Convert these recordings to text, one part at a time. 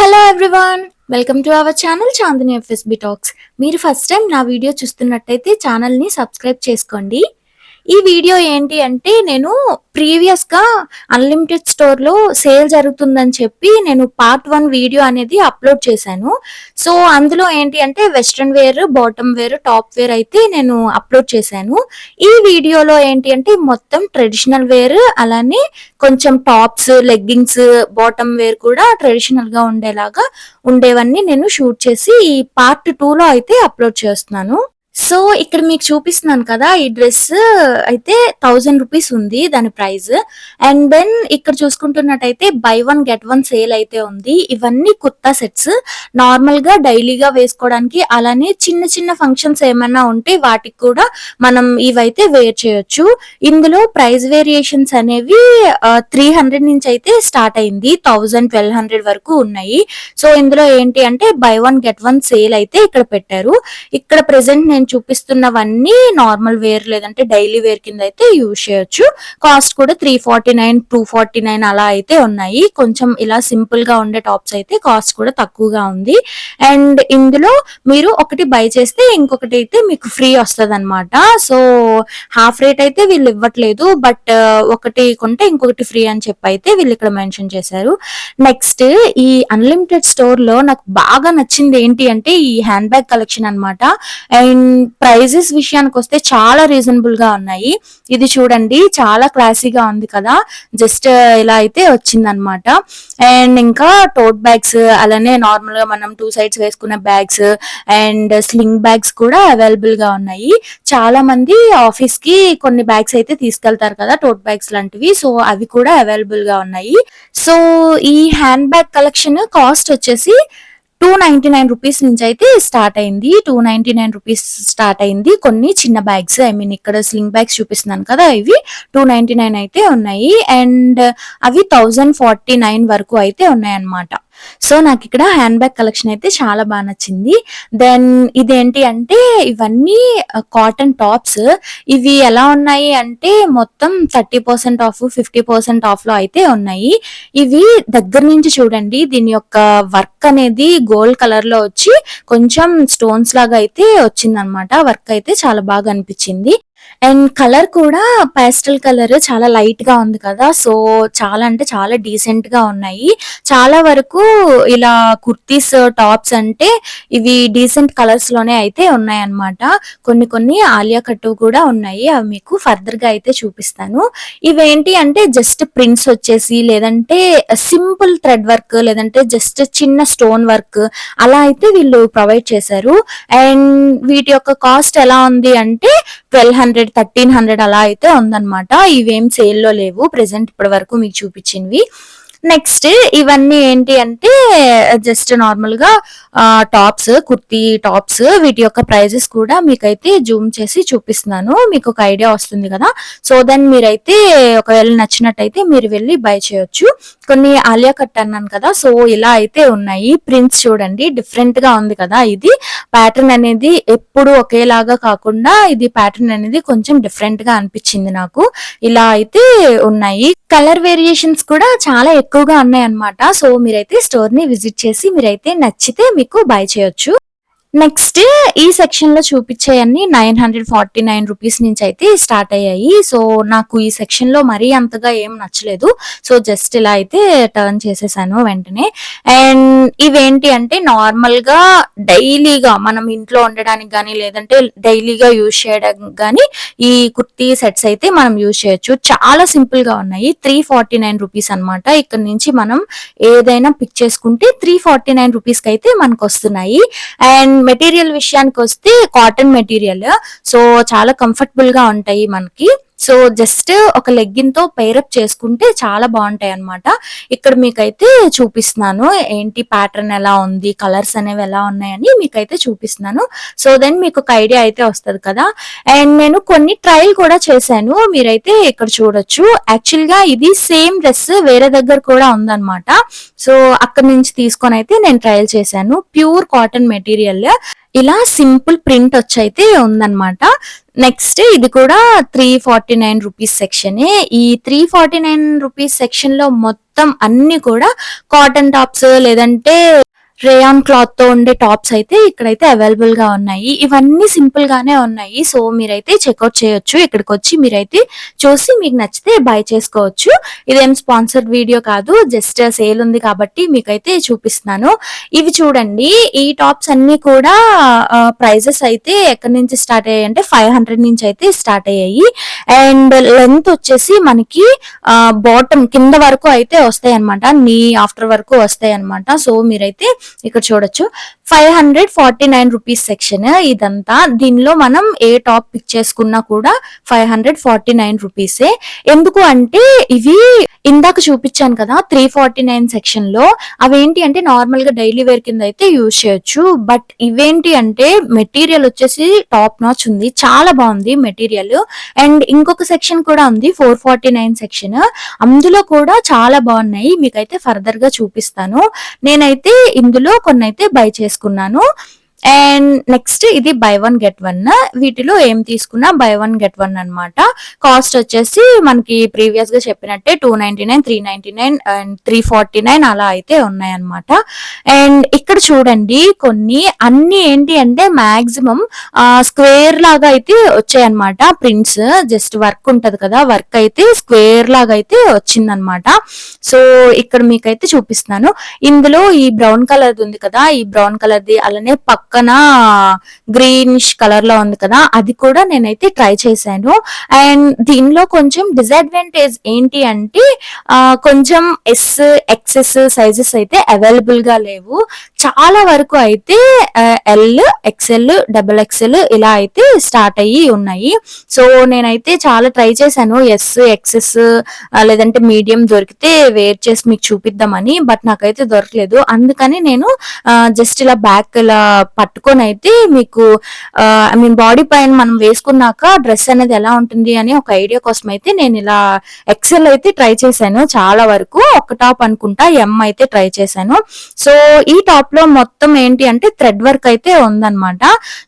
Hello everyone, welcome to our channel Chandini FSB talks. మీరు first time నా video చూస్తున్నట్టయితే ఛానల్ని సబ్స్క్రైబ్ చేసుకోండి. ఈ వీడియో ఏంటి అంటే, నేను ప్రీవియస్గా అన్లిమిటెడ్ స్టోర్లో సేల్ జరుగుతుందని చెప్పి నేను పార్ట్ 1 వీడియో అనేది అప్లోడ్ చేశాను. సో అందులో ఏంటి అంటే western wear, bottom wear, top wear అయితే నేను అప్లోడ్ చేశాను. ఈ వీడియోలో ఏంటి అంటే మొత్తం ట్రెడిషనల్ వేర్, అలానే కొంచెం టాప్స్, లెగ్గింగ్స్, బాటమ్ వేర్ కూడా ట్రెడిషనల్ గా ఉండేలాగా ఉండేవన్నీ నేను షూట్ చేసి ఈ పార్ట్ 2లో అయితే అప్లోడ్ చేస్తున్నాను. సో ఇక్కడ మీకు చూపిస్తున్నాను కదా, ఈ డ్రెస్ అయితే 1000 రూపీస్ ఉంది దాని ప్రైస్. అండ్ దెన్ ఇక్కడ చూసుకుంటున్నట్టయితే బై 1 గెట్ 1 సేల్ అయితే ఉంది. ఇవన్నీ కుర్తా సెట్స్, నార్మల్ గా డైలీగా వేసుకోవడానికి, అలానే చిన్న చిన్న ఫంక్షన్స్ ఏమైనా ఉంటే వాటికి కూడా మనం ఇవైతే వేర్ చేయొచ్చు. ఇందులో ప్రైస్ వేరియేషన్స్ అనేవి 300 నుంచి అయితే స్టార్ట్ అయింది, 1000-1200 వరకు ఉన్నాయి. సో ఇందులో ఏంటి అంటే బై 1 గెట్ 1 సేల్ అయితే ఇక్కడ పెట్టారు. ఇక్కడ ప్రెసెంట్ నేను చూపిస్తున్నవన్నీ నార్మల్ వేర్ లేదంటే డైలీ వేర్ కింద అయితే యూజ్ చేయొచ్చు. కాస్ట్ కూడా 349, 249 అలా అయితే ఉన్నాయి. కొంచెం ఇలా సింపుల్ గా ఉండే టాప్స్ అయితే కాస్ట్ కూడా తక్కువగా ఉంది. అండ్ ఇందులో మీరు ఒకటి బై చేస్తే ఇంకొకటి అయితే మీకు ఫ్రీ వస్తుంది అనమాట. సో హాఫ్ రేట్ అయితే వీళ్ళు ఇవ్వట్లేదు, బట్ ఒకటి కొంటే ఇంకొకటి ఫ్రీ అని చెప్పి అయితే వీళ్ళు ఇక్కడ మెన్షన్ చేశారు. నెక్స్ట్ ఈ అన్లిమిటెడ్ స్టోర్ లో నాకు బాగా నచ్చింది ఏంటి అంటే ఈ హ్యాండ్ బ్యాగ్ కలెక్షన్ అనమాట. అండ్ ప్రైజెస్ విషయానికి వస్తే చాలా రీజనబుల్ గా ఉన్నాయి. ఇది చూడండి, చాలా క్లాసీగా ఉంది కదా, జస్ట్ ఇలా అయితే వచ్చిందనమాట. అండ్ ఇంకా టోట్ బ్యాగ్స్, అలానే నార్మల్ గా మనం 2 సైడ్స్ వేసుకున్న బ్యాగ్స్ అండ్ స్లింగ్ బ్యాగ్స్ కూడా అవైలబుల్ గా ఉన్నాయి. చాలా మంది ఆఫీస్ కి కొన్ని బ్యాగ్స్ అయితే తీసుకెళ్తారు కదా, టోట్ బ్యాగ్స్ లాంటివి. సో అవి కూడా అవైలబుల్ గా ఉన్నాయి. సో ఈ హ్యాండ్ బ్యాగ్ కలెక్షన్ కాస్ట్ వచ్చేసి 299 రూపీస్ నుంచి అయితే స్టార్ట్ అయింది. 299 రూపీస్ స్టార్ట్ అయింది. కొన్ని చిన్న బ్యాగ్స్, ఐ మీన్ ఇక్కడ స్లింగ్ బ్యాగ్స్ చూపిస్తున్నాను కదా, ఇవి 299 అయితే ఉన్నాయి. అండ్ అవి 1049 వరకు అయితే ఉన్నాయి అన్నమాట. సో నాకు ఇక్కడ హ్యాండ్ బ్యాగ్ కలెక్షన్ అయితే చాలా బాగా నచ్చింది. దెన్ ఇదేంటి అంటే ఇవన్నీ కాటన్ టాప్స్. ఇవి ఎలా ఉన్నాయి అంటే మొత్తం 30% ఆఫ్, 50% ఆఫ్ లో అయితే ఉన్నాయి. ఇవి దగ్గర నుంచి చూడండి, దీని యొక్క వర్క్ అనేది గోల్డ్ కలర్ లో వచ్చి కొంచెం స్టోన్స్ లాగా అయితే వచ్చిందనమాట. వర్క్ అయితే చాలా బాగా అనిపించింది. అండ్ కలర్ కూడా పాస్టల్ కలర్, చాలా లైట్ గా ఉంది కదా, సో చాలా అంటే చాలా డీసెంట్ గా ఉన్నాయి. చాలా వరకు ఇలా కుర్తీస్, టాప్స్ అంటే ఇవి డీసెంట్ కలర్స్ లోనే అయితే ఉన్నాయి అన్నమాట. కొన్ని ఆలియా కట్ కూడా ఉన్నాయి, అవి మీకు ఫర్దర్ గా అయితే చూపిస్తాను. ఇవేంటి అంటే జస్ట్ ప్రింట్స్ వచ్చేసి, లేదంటే సింపుల్ థ్రెడ్ వర్క్, లేదంటే జస్ట్ చిన్న స్టోన్ వర్క్ అలా అయితే వీళ్ళు ప్రొవైడ్ చేశారు. అండ్ వీటి యొక్క కాస్ట్ ఎలా ఉంది అంటే 1200, 1300 అలా అయితే ఉందన్నమాట. ఇవేం సేల్ లో లేవు ప్రెసెంట్ ఇప్పటి వరకు మీకు చూపించినవి. నెక్స్ట్ ఇవన్నీ ఏంటి అంటే జస్ట్ నార్మల్ గా టాప్స్, కుర్తీ టాప్స్. వీటి యొక్క ప్రైజెస్ కూడా మీకైతే జూమ్ చేసి చూపిస్తున్నాను, మీకు ఒక ఐడియా వస్తుంది కదా. సో దెన్ మీరైతే ఒకవేళ నచ్చినట్టయితే మీరు వెళ్ళి బై చేయొచ్చు. కొన్ని ఆలియా కట్ అన్నాను కదా, సో ఇలా అయితే ఉన్నాయి. ప్రింట్స్ చూడండి, డిఫరెంట్ గా ఉంది కదా. ఇది ప్యాటర్న్ అనేది ఎప్పుడు ఒకేలాగా కాకుండా ఇది ప్యాటర్న్ అనేది కొంచెం డిఫరెంట్ గా అనిపించింది నాకు. ఇలా అయితే ఉన్నాయి. కలర్ వేరియేషన్స్ కూడా చాలా ఎక్కువగా ఉన్నాయి అన్నమాట. సో మీరైతే స్టోర్ ని విజిట్ చేసి మీరైతే నచ్చితే మీకు బై చేయొచ్చు. నెక్స్ట్ ఈ సెక్షన్ లో చూపించేయన్ని 949 రూపీస్ నుంచి అయితే స్టార్ట్ అయ్యాయి. సో నాకు ఈ సెక్షన్ లో మరీ అంతగా ఏం నచ్చలేదు, సో జస్ట్ ఇలా అయితే టర్న్ చేసేసాను వెంటనే. అండ్ ఇవేంటి అంటే నార్మల్ గా డైలీగా మనం ఇంట్లో ఉండడానికి కానీ, లేదంటే డైలీగా యూజ్ చేయడానికి కానీ ఈ కుర్తీ సెట్స్ అయితే మనం యూజ్ చేయొచ్చు. చాలా సింపుల్ గా ఉన్నాయి. 349 రూపీస్ అనమాట. ఇక్కడ నుంచి మనం ఏదైనా పిక్ చేసుకుంటే 349 రూపీస్ కి అయితే మనకు వస్తున్నాయి. అండ్ మెటీరియల్ విషయానికి వస్తే కాటన్ మెటీరియల్, సో చాలా కంఫర్టబుల్ గా ఉంటాయి మనకి. సో జస్ట్ ఒక లెగ్గిన్ తో పేరప్ చేసుకుంటే చాలా బాగుంటాయి అన్నమాట. ఇక్కడ మీకైతే చూపిస్తున్నాను ఏంటి ప్యాటర్న్ ఎలా ఉంది, కలర్స్ అనేవి ఎలా ఉన్నాయని మీకైతే చూపిస్తున్నాను. సో దెన్ మీకు ఒక ఐడియా అయితే వస్తుంది కదా. అండ్ నేను కొన్ని ట్రయల్ కూడా చేశాను, మీరైతే ఇక్కడ చూడొచ్చు. యాక్చువల్ గా ఇది సేమ్ డ్రెస్ వేరే దగ్గర కూడా ఉందన్నమాట. సో అక్కడ నుంచి తీసుకొని అయితే నేను ట్రయల్ చేశాను. ప్యూర్ కాటన్ మెటీరియల్, ఇలా సింపుల్ ప్రింట్ వచ్చి అయితే ఉందన్నమాట. నెక్స్ట్ ఇది కూడా 349 రూపీస్ సెక్షనే. ఈ 349 రూపీస్ సెక్షన్ లో మొత్తం అన్ని కూడా కాటన్ టాప్స్ లేదంటే రేయాన్ క్లాత్ తో ఉండే టాప్స్ అయితే ఇక్కడైతే అవైలబుల్ గా ఉన్నాయి. ఇవన్నీ సింపుల్ గానే ఉన్నాయి. సో మీరైతే చెక్అవుట్ చేయొచ్చు. ఇక్కడికి వచ్చి మీరైతే చూసి మీకు నచ్చితే బై చేసుకోవచ్చు. ఇదేం స్పాన్సర్డ్ వీడియో కాదు, జస్ట్ సేల్ ఉంది కాబట్టి మీకైతే చూపిస్తున్నాను. ఇవి చూడండి, ఈ టాప్స్ అన్ని కూడా ప్రైజెస్ అయితే ఎక్కడి నుంచి స్టార్ట్ అయ్యాయి అంటే 500 నుంచి అయితే స్టార్ట్ అయ్యాయి. అండ్ లెంత్ వచ్చేసి మనకి బాటమ్ కింద వరకు అయితే వస్తాయి అనమాట, నీ ఆఫ్టర్ వరకు వస్తాయి అనమాట. సో మీరైతే ఇక్కడ చూడొచ్చు 549 రూపీస్ సెక్షన్ ఇదంతా. దీనిలో మనం ఏ టాప్ పిక్ చేసుకున్నా కూడా 549 రూపీసే. ఎందుకు అంటే ఇవి ఇందాక చూపించాను కదా 349 సెక్షన్ లో, అవేంటి అంటే నార్మల్ గా డైలీ వేర్ కింద అయితే యూజ్ చేయొచ్చు. బట్ ఇవేంటి అంటే మెటీరియల్ వచ్చేసి టాప్ నాచ్ ఉంది, చాలా బాగుంది మెటీరియల్. అండ్ ఇంకొక సెక్షన్ కూడా ఉంది 449 సెక్షన్, అందులో కూడా చాలా బాగున్నాయి. మీకైతే ఫర్దర్ గా చూపిస్తాను. నేనైతే ఇందులో కొన్ని అయితే బై చేసుకున్నాను. అండ్ నెక్స్ట్ ఇది బై వన్ గెట్ వన్. వీటిలో ఏం తీసుకున్నా బై వన్ గెట్ వన్ అనమాట. కాస్ట్ వచ్చేసి మనకి ప్రీవియస్ గా చెప్పినట్టే 299, 399 అండ్ 349 అలా అయితే ఉన్నాయన్నమాట. అండ్ ఇక్కడ చూడండి కొన్ని అన్ని ఏంటి అంటే మాక్సిమం స్క్వేర్ లాగా అయితే వచ్చాయన్నమాట ప్రింట్స్. జస్ట్ వర్క్ ఉంటది కదా, వర్క్ అయితే స్క్వేర్ లాగా అయితే వచ్చిందనమాట. సో ఇక్కడ మీకైతే చూపిస్తున్నాను. ఇందులో ఈ బ్రౌన్ కలర్ ఉంది కదా, ఈ బ్రౌన్ కలర్ది అలానే పక్కన గ్రీనిష్ కలర్ లో ఉంది కదా, అది కూడా నేనైతే ట్రై చేశాను. అండ్ దీనిలో కొంచెం డిసడ్వాంటేజ్ ఏంటి అంటే కొంచెం ఎస్ ఎక్సెస్ సైజెస్ అయితే అవైలబుల్ గా లేవు. చాలా వరకు అయితే ఎల్, ఎక్సెల్, డబుల్ ఎక్సెల్ ఇలా అయితే స్టార్ట్ అయ్యి ఉన్నాయి. సో నేనైతే చాలా ట్రై చేశాను ఎస్, ఎక్సెస్ లేదంటే మీడియం దొరికితే వేర్ చేసి మీకు చూపిద్దామని, బట్ నాకైతే దొరకలేదు. అందుకని నేను జస్ట్ ఇలా బ్యాక్ ఇలా పట్టుకొని అయితే మీకు ఐ మీన్ బాడీ పైన మనం వేసుకున్నాక డ్రెస్ అనేది ఎలా ఉంటుంది అని ఒక ఐడియా కోసం అయితే నేను ఇలా ఎక్సెల్ అయితే ట్రై చేశాను. చాలా వరకు ఒక టాప్ అనుకుంటా ఎం అయితే ట్రై చేశాను. సో ఈ టాప్ లో మొత్తం ఏంటి అంటే థ్రెడ్ వర్క్ అయితే ఉందన్నమాట.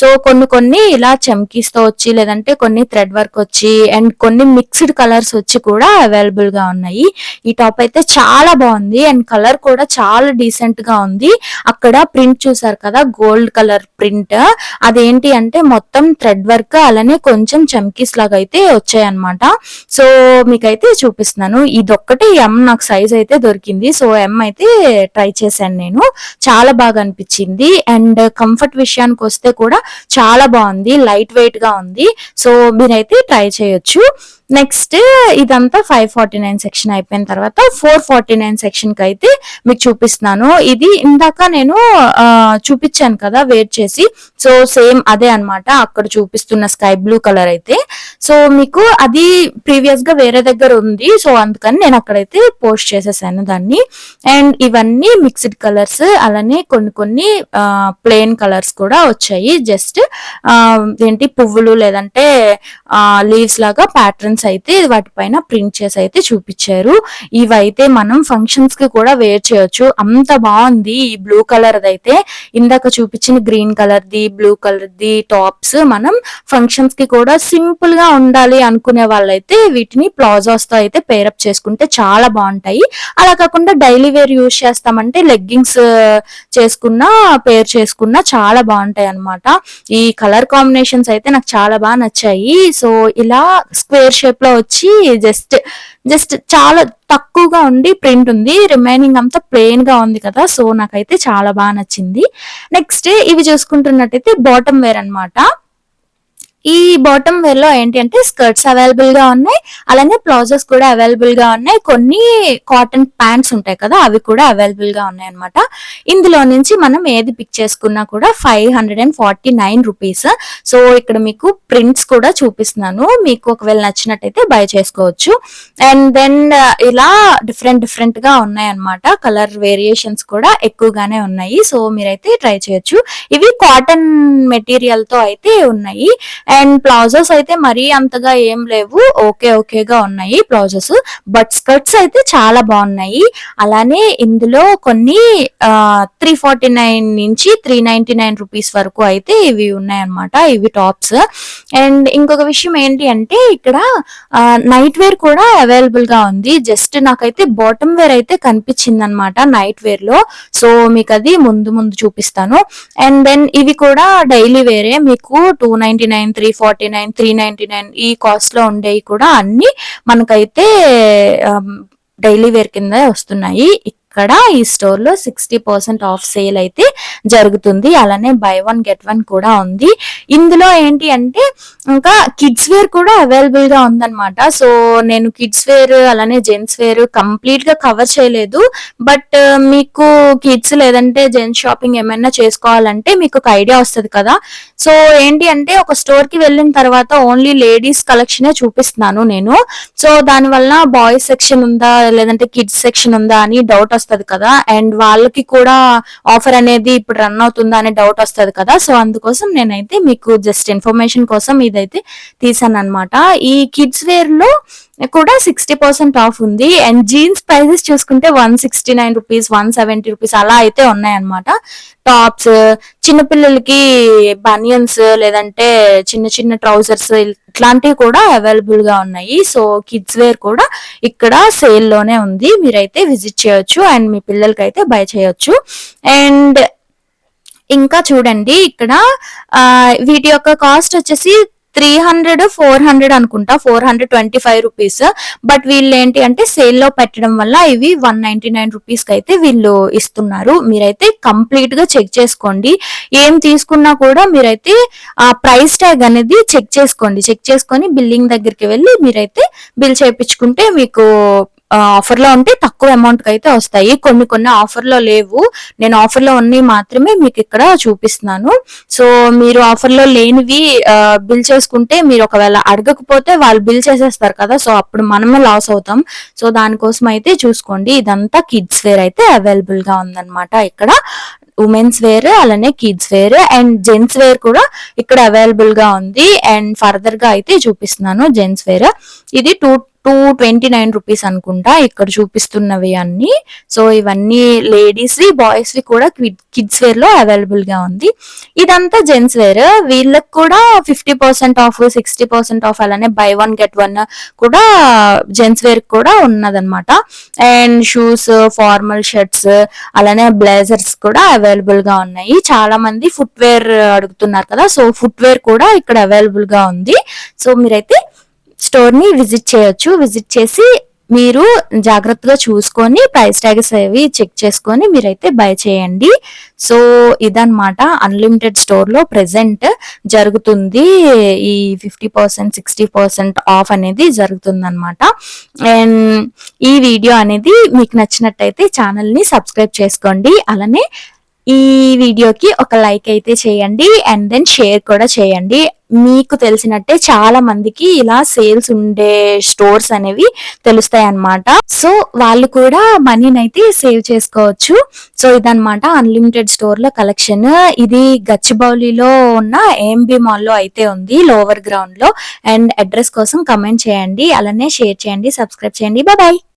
సో కొన్ని ఇలా చమ్కీస్ తో వచ్చి లేదంటే కొన్ని థ్రెడ్ వర్క్ వచ్చి అండ్ కొన్ని మిక్స్డ్ కలర్స్ వచ్చి కూడా అవైలబుల్ గా ఉన్నాయి. ఈ టాప్ అయితే చాలా బాగుంది అండ్ కలర్ కూడా చాలా డీసెంట్ గా ఉంది. అక్కడ ప్రింట్ చూసారు కదా గోల్డ్ కలర్ ప్రింట్, అదేంటి అంటే మొత్తం థ్రెడ్ వర్క్ అలానే కొంచెం చమ్కీస్ లాగా అయితే వచ్చాయన్నమాట. సో మీకైతే చూపిస్తున్నాను. ఇదొక్కటి ఎం నాకు సైజ్ అయితే దొరికింది. సో ఎం అయితే ట్రై చేశాను నేను, చాలా బాగా అనిపించింది. అండ్ కంఫర్ట్ విషయానికి వస్తే కూడా చాలా బాగుంది, లైట్ వెయిట్ గా ఉంది. సో మీరైతే ట్రై చేయొచ్చు. నెక్స్ట్ ఇదంతా 549 సెక్షన్ అయిపోయిన తర్వాత 449 సెక్షన్ కి అయితే మీకు చూపిస్తున్నాను. ఇది ఇందాక నేను చూపించాను కదా వేర్ చేసి, సో సేమ్ అదే అన్నమాట అక్కడ చూపిస్తున్న స్కై బ్లూ కలర్ అయితే. సో మీకు అది ప్రీవియస్ గా వేరే దగ్గర ఉంది, సో అందుకని నేను అక్కడైతే పోస్ట్ చేసేసాను దాన్ని. అండ్ ఇవన్నీ మిక్స్డ్ కలర్స్ అలానే కొన్ని ప్లెయిన్ కలర్స్ కూడా వచ్చాయి. జస్ట్ ఏంటి పువ్వులు లేదంటే లీవ్స్ లాగా ప్యాటర్న్స్ అయితే వాటిపైన ప్రింట్ చేసి అయితే చూపించారు. ఇవైతే మనం ఫంక్షన్స్ కి కూడా వేర్ చేయొచ్చు, అంత బాగుంది. ఈ బ్లూ కలర్ అయితే ఇందాక చూపించిన green colour the blue colour the tops మనం ఫంక్షన్స్ కి కూడా సింపుల్ గా ఉండాలి అనుకునే వాళ్ళైతే వీటిని ప్లాజోస్ తో అయితే పేరప్ చేసుకుంటే చాలా బాగుంటాయి. అలా కాకుండా డైలీ వేర్ యూజ్ చేస్తామంటే లెగ్గింగ్స్ చేసుకున్నా పేర్ చేసుకున్నా చాలా బాగుంటాయి అన్నమాట. ఈ కలర్ కాంబినేషన్స్ అయితే నాకు చాలా బాగా నచ్చాయి. సో ఇలా స్క్వేర్ షేప్ లో వచ్చి జస్ట్ చాలా తక్కువగా ఉండి ప్రింట్ ఉంది, రిమైనింగ్ అంతా ప్లెయిన్ గా ఉంది కదా. సో నాకైతే చాలా బాగా నచ్చింది. నెక్స్ట్ ఇవి చూసుకుంటున్నట్టయితే బాటమ్ వేర్ అన్నమాట. ఈ బాటమ్ వేర్ లో ఏంటి అంటే స్కర్ట్స్ అవైలబుల్ గా ఉన్నాయి, అలానే ప్లాజోస్ కూడా అవైలబుల్ గా ఉన్నాయి. కొన్ని కాటన్ ప్యాంట్స్ ఉంటాయి కదా అవి కూడా అవైలబుల్ గా ఉన్నాయి అనమాట. ఇందులో నుంచి మనం ఏది పిక్ చేసుకున్నా కూడా 549 రూపీస్. సో ఇక్కడ మీకు ప్రింట్స్ కూడా చూపిస్తున్నాను, మీకు ఒకవేళ నచ్చినట్టయితే బై చేసుకోవచ్చు. అండ్ దెన్ ఇలా డిఫరెంట్ గా ఉన్నాయి అనమాట. కలర్ వేరియేషన్స్ కూడా ఎక్కువగానే ఉన్నాయి. సో మీరైతే ట్రై చేయొచ్చు. ఇవి కాటన్ మెటీరియల్ తో అయితే ఉన్నాయి. అండ్ ప్లాజోస్ అయితే మరీ అంతగా ఏం లేవు, ఓకేగా ఉన్నాయి ప్లాజోస్. బట్ స్కర్ట్స్ అయితే చాలా బాగున్నాయి. అలానే ఇందులో కొన్ని 349 నుంచి 399 రూపీస్ వరకు అయితే ఇవి ఉన్నాయన్నమాట, ఇవి టాప్స్. అండ్ ఇంకొక విషయం ఏంటి అంటే ఇక్కడ నైట్ వేర్ కూడా అవైలబుల్ గా ఉంది. జస్ట్ నాకైతే బాటమ్ వేర్ అయితే కనిపించింది అనమాట నైట్ వేర్ లో. సో మీకు అది ముందు చూపిస్తాను. అండ్ దెన్ ఇవి కూడా డైలీ వేరే, మీకు 299, 349, 399 ఈ కాస్ట్ లో ఉండేవి కూడా అన్ని మనకైతే డైలీ వేర్ కింద వస్తున్నాయి. ఇక్కడ ఈ స్టోర్ లో 60% ఆఫ్ సేల్ అయితే జరుగుతుంది. అలానే బై 1 get 1 కూడా ఉంది. ఇందులో ఏంటి అంటే ఇంకా కిడ్స్ వేర్ కూడా అవైలబుల్ గా ఉందన్నమాట. సో నేను కిడ్స్ వేర్ అలానే జెంట్స్ వేర్ కంప్లీట్ గా కవర్ చేయలేదు. బట్ మీకు కిడ్స్ లేదంటే జెంట్స్ షాపింగ్ ఏమైనా చేసుకోవాలంటే మీకు ఒక ఐడియా వస్తుంది కదా. సో ఏంటి అంటే ఒక స్టోర్ కి వెళ్ళిన తర్వాత ఓన్లీ లేడీస్ కలెక్షనే చూపిస్తున్నాను నేను. సో దాని వల్ల బాయ్స్ సెక్షన్ ఉందా లేదంటే కిడ్స్ సెక్షన్ ఉందా అని డౌట్ వస్తుంది కదా. అండ్ వాళ్ళకి కూడా ఆఫర్ అనేది ఇప్పుడు రన్ అవుతుందా అనే డౌట్ వస్తుంది కదా. సో అందుకోసం నేనైతే మీకు జస్ట్ ఇన్ఫర్మేషన్ కోసం ఇదైతే తీసాను అనమాట. ఈ కిడ్స్ వేర్ లో కూడా 60% ఆఫ్ ఉంది. అండ్ జీన్స్ ప్రైసెస్ చూసుకుంటే 169 రూపీస్, 170 రూపీస్ అలా అయితే ఉన్నాయన్నమాట. టాప్స్, చిన్నపిల్లలకి బనియన్స్ లేదంటే చిన్న ట్రౌజర్స్ ఇట్లాంటివి కూడా అవైలబుల్ గా ఉన్నాయి. సో కిడ్స్ వేర్ కూడా ఇక్కడ సేల్ లోనే ఉంది, మీరైతే విజిట్ చేయొచ్చు అండ్ మీ పిల్లలకి అయితే బై చేయొచ్చు. అండ్ ఇంకా చూడండి ఇక్కడ వీటి యొక్క కాస్ట్ వచ్చేసి 300, 400 అనుకుంటా, 425 రూపీస్. బట్ వీళ్ళు ఏంటి అంటే సేల్ లో పెట్టడం వల్ల ఇవి 199 రూపీస్ కి అయితే వీళ్ళు ఇస్తున్నారు. మీరైతే కంప్లీట్ గా చెక్ చేసుకోండి. ఏం తీసుకున్నా కూడా మీరైతే ఆ ప్రైస్ ట్యాగ్ అనేది చెక్ చేసుకొని బిల్లింగ్ దగ్గరికి వెళ్ళి మీరైతే బిల్ చేయించుకుంటే మీకు ఆఫర్ లో ఉంటే తక్కువ అమౌంట్ కి అయితే వస్తాయి. కొన్ని ఆఫర్ లో లేవు, నేను ఆఫర్ లో ఉన్నవి మాత్రమే మీకు ఇక్కడ చూపిస్తున్నాను. సో మీరు ఆఫర్ లో లేనివి బిల్ చేసుకుంటే మీరు ఒకవేళ అడగకపోతే వాళ్ళు బిల్ చేసేస్తారు కదా. సో అప్పుడు మనమే లాస్ అవుతాం. సో దానికోసం అయితే చూసుకోండి. ఇదంతా కిడ్స్ వేర్ అయితే అవైలబుల్ గా ఉందన్నమాట. ఇక్కడ ఉమెన్స్ వేర్ అలానే kids wear and gents wear కూడా ఇక్కడ అవైలబుల్ గా ఉంది. అండ్ ఫర్దర్ గా అయితే చూపిస్తున్నాను జెంట్స్ వేర్. ఇది 229 రూపీస్ అనుకుంటా ఇక్కడ చూపిస్తున్నవి అన్ని. సో ఇవన్నీ లేడీస్ వి బాయ్స్ వి కూడా కిడ్స్ వేర్ లో అవైలబుల్ గా ఉంది. ఇదంతా జెంట్స్ వేర్, వీళ్ళకి కూడా 50% ఆఫ్, 60% ఆఫ్ అలానే బై 1 get 1 కూడా జెంట్స్ వేర్ కూడా ఉన్నదన్నమాట. అండ్ షూస్, ఫార్మల్ షర్ట్స్ అలానే బ్లేజర్స్ కూడా అవైలబుల్ గా ఉన్నాయి. చాలా మంది ఫుట్ వేర్ అడుగుతున్నారు కదా. సో ఫుట్ వేర్ కూడా ఇక్కడ అవైలబుల్ గా ఉంది. సో మీరైతే స్టోర్ ని విజిట్ చేయొచ్చు. విజిట్ చేసి మీరు జాగ్రత్తగా చూసుకొని ప్రైస్ ట్యాగ్స్ అవి చెక్ చేసుకొని మీరైతే బై చేయండి. సో ఇదన్నమాట అన్లిమిటెడ్ స్టోర్ లో ప్రెసెంట్ జరుగుతుంది. ఈ 50%, 60% ఆఫ్ అనేది జరుగుతుంది అనమాట. అండ్ ఈ వీడియో అనేది మీకు నచ్చినట్టయితే ఛానల్ ని సబ్స్క్రైబ్ చేసుకోండి. అలానే ఈ వీడియోకి ఒక లైక్ అయితే చేయండి అండ్ దెన్ షేర్ కూడా చేయండి. మీకు తెలిసినట్టే చాలా మందికి ఇలా సేల్స్ ఉండే స్టోర్స్ అనేవి తెలుస్తాయి అన్నమాట. సో వాళ్ళు కూడా మనీని అయితే సేవ్ చేసుకోవచ్చు. సో ఇదన్నమాట అన్లిమిటెడ్ స్టోర్ లో కలెక్షన్. ఇది గచ్చిబౌలిలో ఉన్న AMB మాల్ లో అయితే ఉంది, లోవర్ గ్రౌండ్ లో. అండ్ అడ్రస్ కోసం కమెంట్ చేయండి, అలానే షేర్ చేయండి, సబ్స్క్రైబ్ చేయండి. బాయ్.